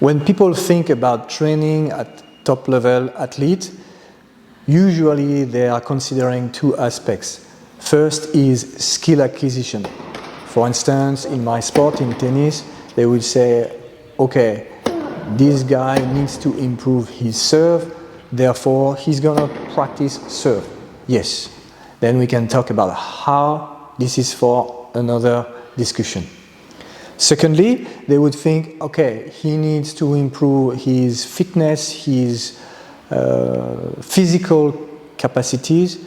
When people think about training at top level athlete, usually they are considering two aspects. First is skill acquisition. For instance, in my sport, in tennis, they will say, okay, this guy needs to improve his serve, therefore he's gonna practice serve. Yes. Then we can talk about how this is for another discussion. Secondly, they would think, okay, he needs to improve his fitness, his physical capacities,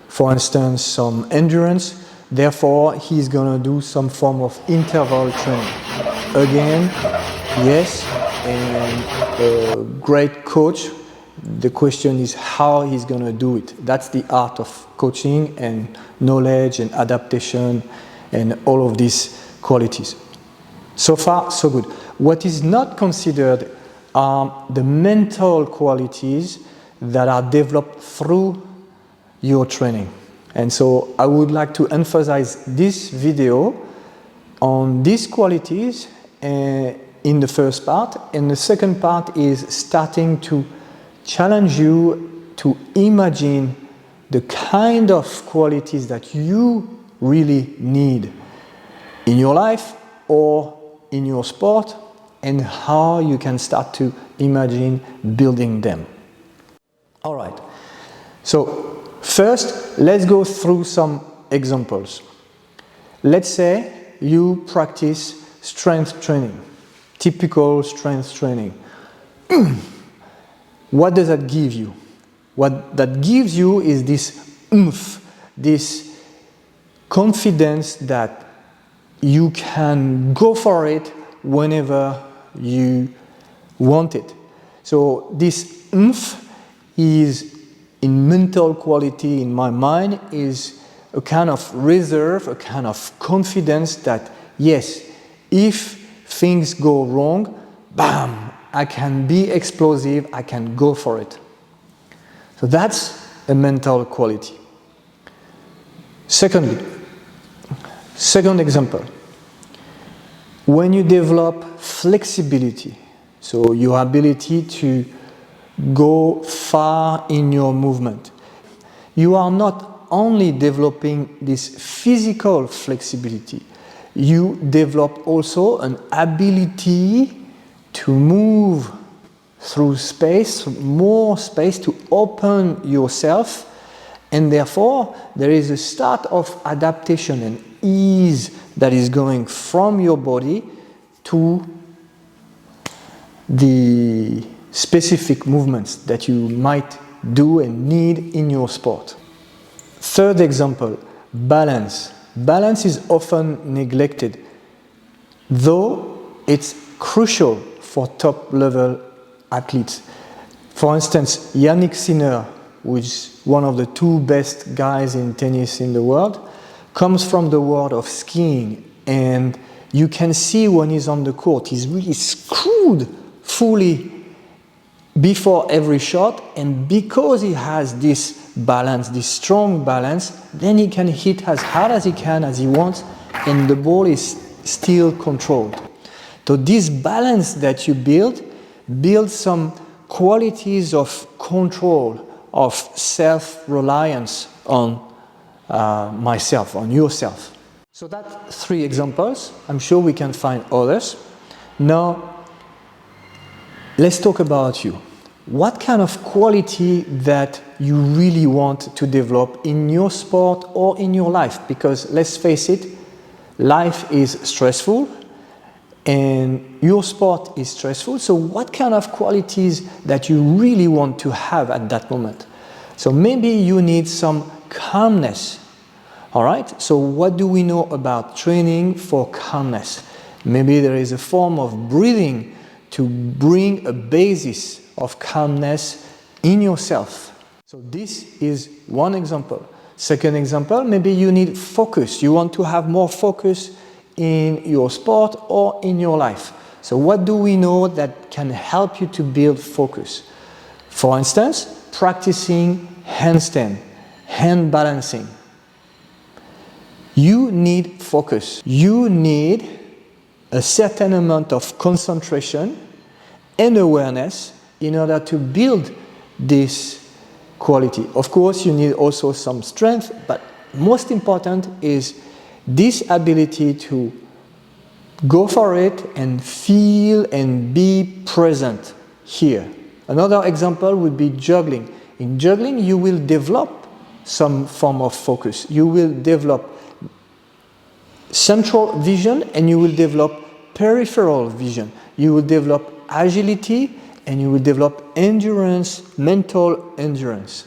for instance, some endurance, therefore he's gonna do some form of interval training. Again, yes, and a great coach, the question is how he's gonna do it. That's the art of coaching and knowledge and adaptation and all of these qualities. So far, so good. What is not considered are the mental qualities that are developed through your training. And so I would like to emphasize this video on these qualities in the first part, and the second part is starting to challenge you to imagine the kind of qualities that you really need in your life or in your sport, and how you can start to imagine building them. All right, so first let's go through some examples. Let's say you practice strength training, typical strength training. What does that give you? What that gives you is this oomph, this confidence that you can go for it whenever you want it. So this oomph is, in mental quality in my mind, is a kind of reserve, a kind of confidence that yes, if things go wrong, bam, I can be explosive, I can go for it. So that's a mental quality. Second example, when you develop flexibility, so your ability to go far in your movement, you are not only developing this physical flexibility, you develop also an ability to move through space, more space, to open yourself, and therefore there is a start of adaptation and ease that is going from your body to the specific movements that you might do and need in your sport. Third example, balance. Balance is often neglected, though it's crucial for top level athletes. For instance, Yannick Sinner, which is one of the two best guys in tennis in the world, comes from the world of skiing, and you can see when he's on the court, he's really screwed fully before every shot, and because he has this balance, this strong balance, then he can hit as hard as he can, as he wants, and the ball is still controlled. So this balance that you build some qualities of control, of self-reliance on myself, on yourself. So that's three examples. I'm sure we can find others. Now, let's talk about you. What kind of quality that you really want to develop in your sport or in your life? Because let's face it, life is stressful and your sport is stressful. So what kind of qualities that you really want to have at that moment? So maybe you need some calmness. All right, so what do we know about training for calmness? Maybe there is a form of breathing to bring a basis of calmness in yourself. So this is one example. Second example, maybe you need focus. You want to have more focus in your sport or in your life. So what do we know that can help you to build focus? For instance, practicing handstand, hand balancing. You need focus. You need a certain amount of concentration and awareness in order to build this quality. Of course, you need also some strength, but most important is this ability to go for it and feel and be present here. Another example would be juggling. In juggling, you will develop some form of focus. You will develop central vision and you will develop peripheral vision. You will develop agility and you will develop endurance, mental endurance.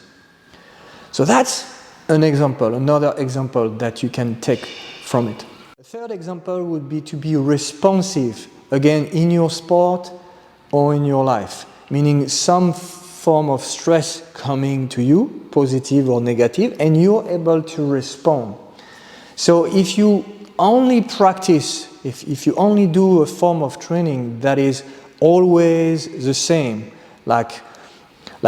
So that's an example, another example that you can take from it. A third example would be to be responsive, again, in your sport or in your life, meaning some form of stress coming to you, positive or negative, and you're able to respond. So if you only practice, if you only do a form of training that is always the same, like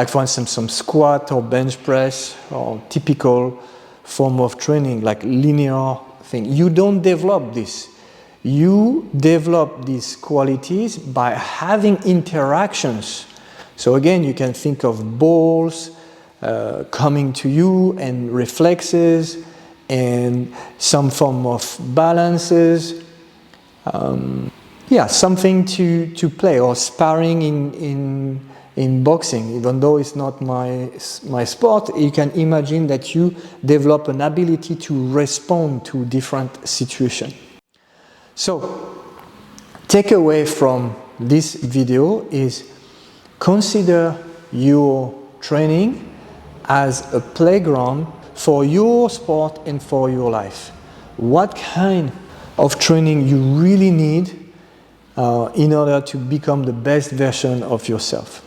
for instance some squat or bench press or typical form of training like linear thing, you don't develop this. You develop these qualities by having interactions. So again, you can think of balls coming to you and reflexes and some form of balances. Something to play, or sparring in boxing. Even though it's not my sport, you can imagine that you develop an ability to respond to different situations. So, takeaway from this video is consider your training as a playground for your sport and for your life. What kind of training you really need in order to become the best version of yourself.